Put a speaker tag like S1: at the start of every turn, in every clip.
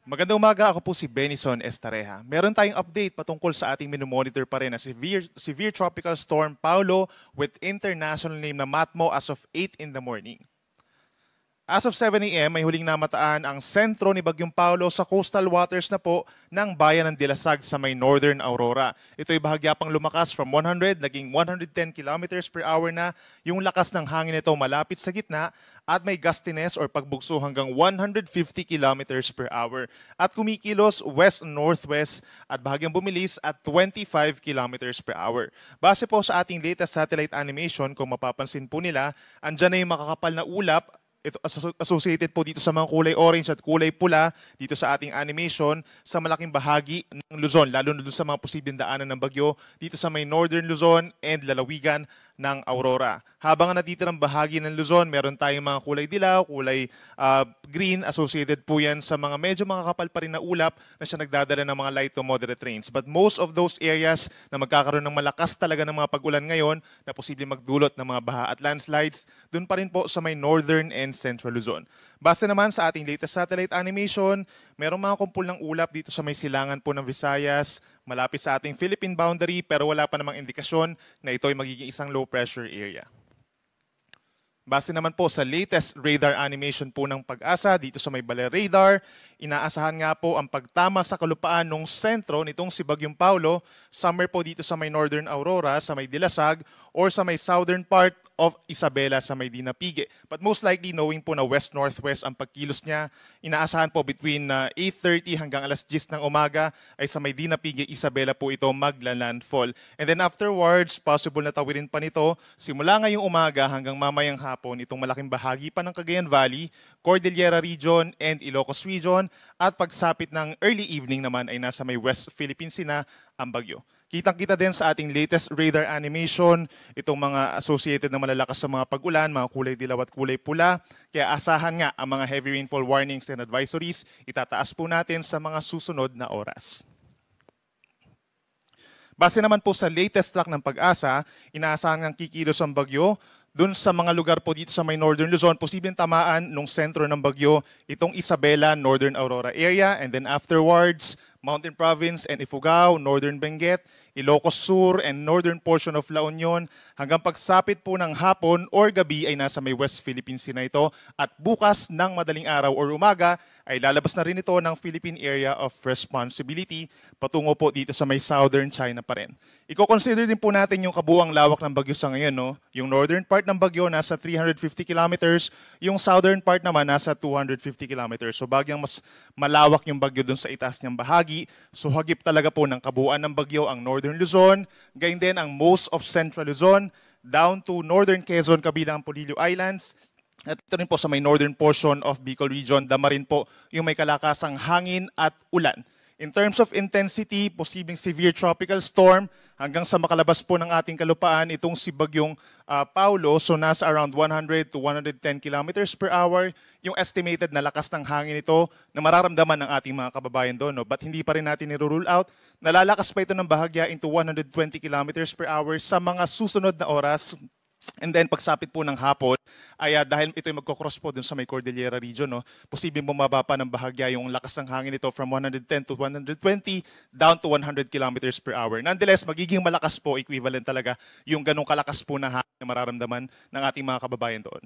S1: Magandang umaga, ako po si Benison Estareja. Meron tayong update patungkol sa ating minomonitor pa rin na severe tropical storm Paulo with international name na Matmo as of 8 in the morning. As of 7 a.m., may huling namataan ang sentro ni Bagyong Paulo sa coastal waters na po ng bayan ng Dilasag sa may Northern Aurora. Ito ay bahagya pang lumakas from 100 naging 110 kilometers per hour na yung lakas ng hangin nito malapit sa gitna at may gustiness or pagbugso hanggang 150 kilometers per hour at kumikilos west-northwest at bahagyang bumilis at 25 kilometers per hour. Base po sa ating latest satellite animation, kung mapapansin po nila, andyan na yung makakapal na ulap. Ito associated po dito sa mga kulay orange at kulay pula dito sa ating animation sa malaking bahagi ng Luzon, lalo na dun sa mga posibleng daanan ng bagyo dito sa may Northern Luzon and lalawigan ng Aurora. Habang natitirang bahagi ng Luzon, meron tayong mga kulay dilaw, kulay green, associated po yan sa mga medyo makakapal pa rin na ulap na siya nagdadala ng mga light to moderate rains. But most of those areas na magkakaroon ng malakas talaga ng mga pag-ulan ngayon na posibleng magdulot ng mga baha at landslides, dun pa rin po sa may Northern and Central Luzon. Base naman sa ating latest satellite animation, merong mga kumpul ng ulap dito sa may silangan po ng Visayas, malapit sa ating Philippine boundary pero wala pa namang indikasyon na ito ay magiging isang low pressure area. Base naman po sa latest radar animation po ng Pag-asa dito sa may Baler Radar, inaasahan nga po ang pagtama sa kalupaan ng sentro nitong si Bagyong Paulo, somewhere po dito sa may Northern Aurora, sa may Dilasag, or sa may southern part of Isabela sa may Dinapigue. But most likely knowing po na west-northwest ang pagkilos niya, inaasahan po between 8:30 hanggang alas 10 ng umaga ay sa may Dinapigue, Isabela po ito magla-landfall. And then afterwards, possible na tawirin pa nito simula ngayong umaga hanggang mamayang hapon itong malaking bahagi pa ng Cagayan Valley, Cordillera Region and Ilocos Region at pagsapit ng early evening naman ay nasa may West Philippine Sea na ang bagyo. Kitang-kita din sa ating latest radar animation itong mga associated na malalakas sa mga pag-ulan, mga kulay dilaw at kulay pula. Kaya asahan nga ang mga heavy rainfall warnings and advisories, itataas po natin sa mga susunod na oras. Base naman po sa latest track ng Pag-asa, inaasahan ang kikilos ang bagyo doon sa mga lugar po dito sa may Northern Luzon, posibleng tamaan nung sentro ng bagyo, itong Isabela, Northern Aurora area, and then afterwards, Mountain Province and Ifugao, Northern Benguet, Ilocos Sur and northern portion of La Union hanggang pagsapit po ng hapon or gabi ay nasa may West Philippine Sea na ito at bukas ng madaling araw or umaga ay lalabas na rin ito ng Philippine Area of Responsibility patungo po dito sa may Southern China pa rin. I-consider din po natin yung kabuang lawak ng bagyo sa ngayon. No? Yung northern part ng bagyo nasa 350 kilometers, yung southern part naman nasa 250 kilometers. So bagyang mas malawak yung bagyo dun sa itaas niyang bahagi. So hagip talaga po ng kabuuan ng bagyo ang Northern Luzon, gayon din ang most of Central Luzon, down to Northern Quezon kabilang ang Polillo Islands, at ito rin po sa may northern portion of Bicol Region, dama rin po yung may kalakasang hangin at ulan. In terms of intensity, posibleng severe tropical storm hanggang sa makalabas po ng ating kalupaan itong si Bagyong Paulo. So nasa around 100 to 110 kilometers per hour yung estimated na lakas ng hangin ito na mararamdaman ng ating mga kababayan doon. No? But hindi pa rin natin nirule out. Nalalakas pa ito ng bahagya into 120 kilometers per hour sa mga susunod na oras. And then pagsapit po ng hapon, ay dahil ito ay magkocross po dun sa may Cordillera Region, no, posibleng bumaba pa ng bahagya yung lakas ng hangin nito from 110 to 120 down to 100 kilometers per hour. Nonetheless, magiging malakas po, equivalent talaga yung ganong kalakas po na hangin na mararamdaman ng ating mga kababayan doon.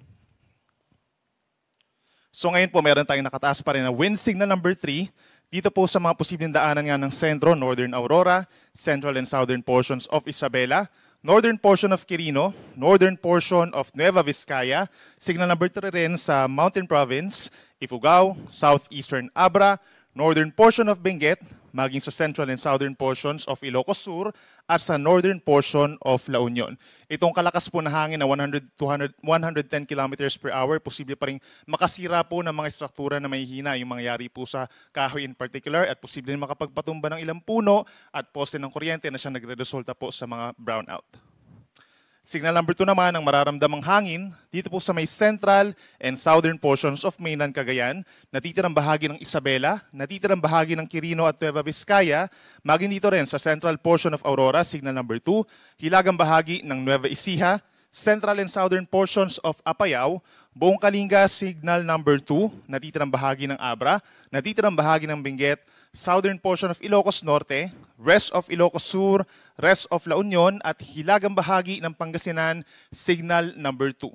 S1: So ngayon po, meron tayong nakataas pa rin na wind signal number 3. Dito po sa mga posibleng daanan nga ng sentro, Northern Aurora, central and southern portions of Isabela, northern portion of Quirino, northern portion of Nueva Vizcaya, signal number 3 rin sa Mountain Province, Ifugao, southeastern Abra, northern portion of Benguet, maging sa central and southern portions of Ilocos Sur, at sa northern portion of La Union. Itong kalakas po na hangin na 100 to 110 kilometers per hour, posible pa rin makasira po ng mga struktura na may hina, yung mangyayari po sa kahoy in particular, at posible makapagpatumba ng ilang puno at poste ng kuryente na siya nagre-resulta po sa mga brownout. Signal number 2 naman ang mararamdamang hangin dito po sa may central and southern portions of mainland Cagayan, natitirang bahagi ng Isabela, natitirang bahagi ng Quirino at Nueva Vizcaya, maging dito rin sa central portion of Aurora, signal number 2, hilagang bahagi ng Nueva Ecija, central and southern portions of Apayao, buong Kalinga, signal number 2, natitirang bahagi ng Abra, natitirang bahagi ng Benguet, southern portion of Ilocos Norte, rest of Ilocos Sur, rest of La Union, at hilagang bahagi ng Pangasinan, signal number 2.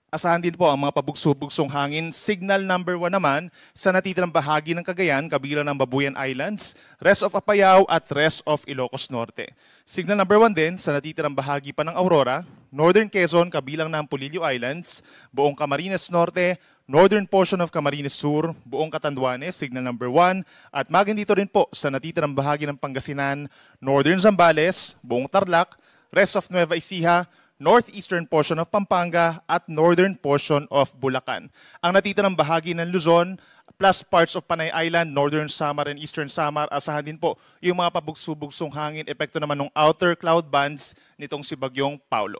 S1: Asahan din po ang mga pabugso-bugsong hangin. Signal number 1 naman sa natitirang bahagi ng Cagayan, kabilang ng Babuyan Islands, rest of Apayao at rest of Ilocos Norte. Signal number 1 din sa natitirang bahagi pa ng Aurora, Northern Quezon, kabilang ng Polillo Islands, buong Camarines Norte, northern portion of Camarines Sur, buong Catanduanes, signal number 1, at maging dito rin po sa natitirang bahagi ng Pangasinan, northern Zambales, buong Tarlac, rest of Nueva Ecija, northeastern portion of Pampanga, at northern portion of Bulacan. Ang natitirang bahagi ng Luzon, plus parts of Panay Island, northern Samar and eastern Samar, asahan din po yung mga pabugso-bugsong hangin, epekto naman ng outer cloud bands nitong si Bagyong Paulo.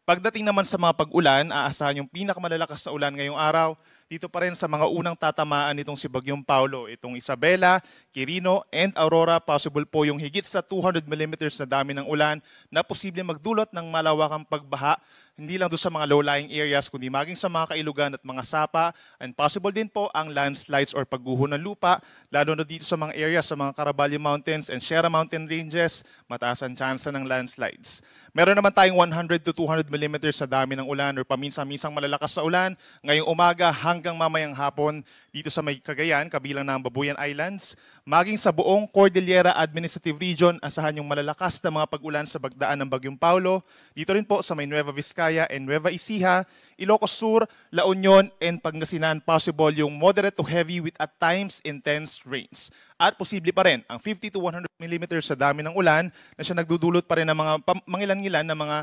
S1: Pagdating naman sa mga pag-ulan, aasahan yung pinakamalalakas na ulan ngayong araw. Dito pa rin sa mga unang tatamaan nitong si Bagyong Paulo, itong Isabela, Quirino, and Aurora, possible po yung higit sa 200 millimeters na dami ng ulan na posible magdulot ng malawakang pagbaha, hindi lang doon sa mga low-lying areas, kundi maging sa mga kailugan at mga sapa, and possible din po ang landslides or pagguho ng lupa, lalo na dito sa mga areas sa mga Caraballo Mountains and Sierra Mountain Ranges, mataas ang tsansa ng landslides. Meron naman tayong 100 to 200 millimeters na dami ng ulan or paminsan-minsang malalakas na ulan ngayong umaga hanggang mamayang hapon dito sa may Cagayan, kabilang ng Babuyan Islands, maging sa buong Cordillera Administrative Region, asahan yung malalakas na mga pag-ulan sa bagdaan ng Bagyong Paulo. Dito rin po sa may Nueva Vizcaya and Nueva Ecija, Ilocos Sur, La Union, and Pangasinan, possible yung moderate to heavy with at times intense rains. At posible pa rin ang 50 to 100 millimeters sa dami ng ulan na siya nagdudulot pa rin ng mga mangilan-ngilan na mga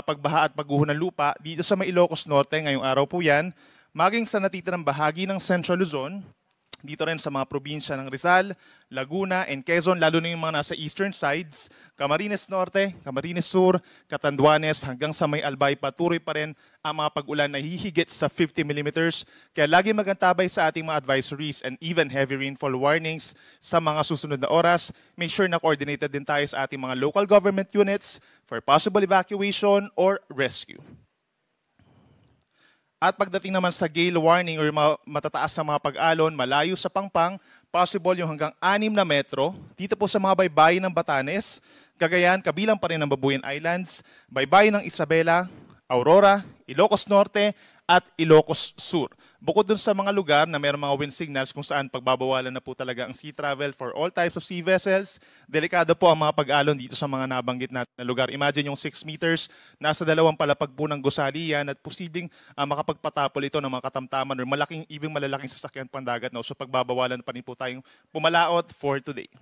S1: pagbaha at pagguho ng lupa dito sa may Ilocos Norte ngayong araw po yan, maging sa natitirang bahagi ng Central Luzon, dito rin sa mga probinsya ng Rizal, Laguna, and Quezon, lalo na yung mga nasa eastern sides, Camarines Norte, Camarines Sur, Catanduanes, hanggang sa may Albay, patuloy pa rin ang mga pag-ulan na hihigit sa 50 millimeters. Kaya lagi magantabay sa ating mga advisories and even heavy rainfall warnings sa mga susunod na oras. Make sure na coordinated din tayo sa ating mga local government units for possible evacuation or rescue. At pagdating naman sa gale warning or matataas na mga pag-alon, malayo sa Pangpang, possible yung hanggang 6 na metro. Dito po sa mga baybayin ng Batanes, Cagayan, kabilang pa rin ng Babuyan Islands, baybayin ng Isabela, Aurora, Ilocos Norte, at Ilocos Sur. Bukod dun sa mga lugar na mayroong mga wind signals kung saan pagbabawalan na po talaga ang sea travel for all types of sea vessels, delikado po ang mga pag-alon dito sa mga nabanggit natin na lugar. Imagine yung 6 meters, nasa 2 palapag po ng gusali yan at posibleng makapagpatapol ito ng mga katamtaman or even malalaking sasakyan pandagat. No? So pagbabawalan pa rin po tayong pumalaot for today.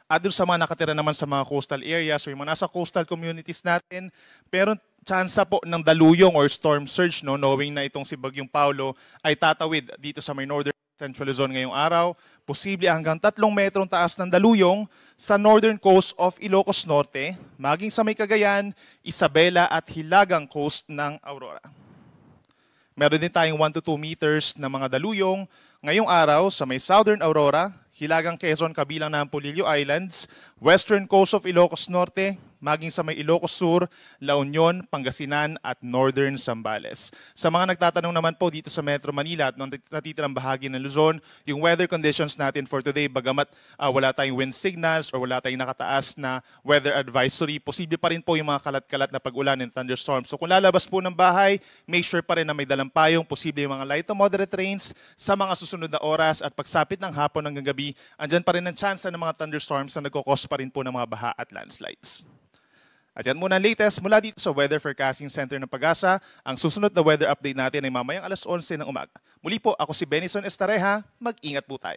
S1: At doon sa mga nakatira naman sa mga coastal areas o yung mga nasa coastal communities natin, pero tsansa po ng daluyong or storm surge, no, knowing na itong si Bagyong Paulo ay tatawid dito sa may northern Central Luzon ngayong araw. Posible hanggang 3 metrong taas ng daluyong sa northern coast of Ilocos Norte, maging sa may Cagayan, Isabela at hilagang coast ng Aurora. Meron din tayong 1 to 2 meters na mga daluyong ngayong araw sa may southern Aurora, hilagang Quezon, kabilang ng Polillo Islands, western coast of Ilocos Norte, maging sa may Ilocos Sur, La Union, Pangasinan, at northern Zambales. Sa mga nagtatanong naman po dito sa Metro Manila at natitirang bahagi ng Luzon, yung weather conditions natin for today, bagamat wala tayong wind signals or wala tayong nakataas na weather advisory, posible pa rin po yung mga kalat-kalat na pag-ulan and thunderstorms. So kung lalabas po ng bahay, make sure pa rin na may dalang payong, posible yung mga light to moderate rains sa mga susunod na oras at pagsapit ng hapon hanggang gabi, andyan pa rin ang chance ng mga thunderstorms na nagkakos pa rin po ng mga baha at landslides. At yan muna ang latest mula dito sa Weather Forecasting Center ng Pag-asa. Ang susunod na weather update natin ay mamayang 11:00 ng umaga. Muli po, ako si Benison Estareja. Mag-ingat po tayo.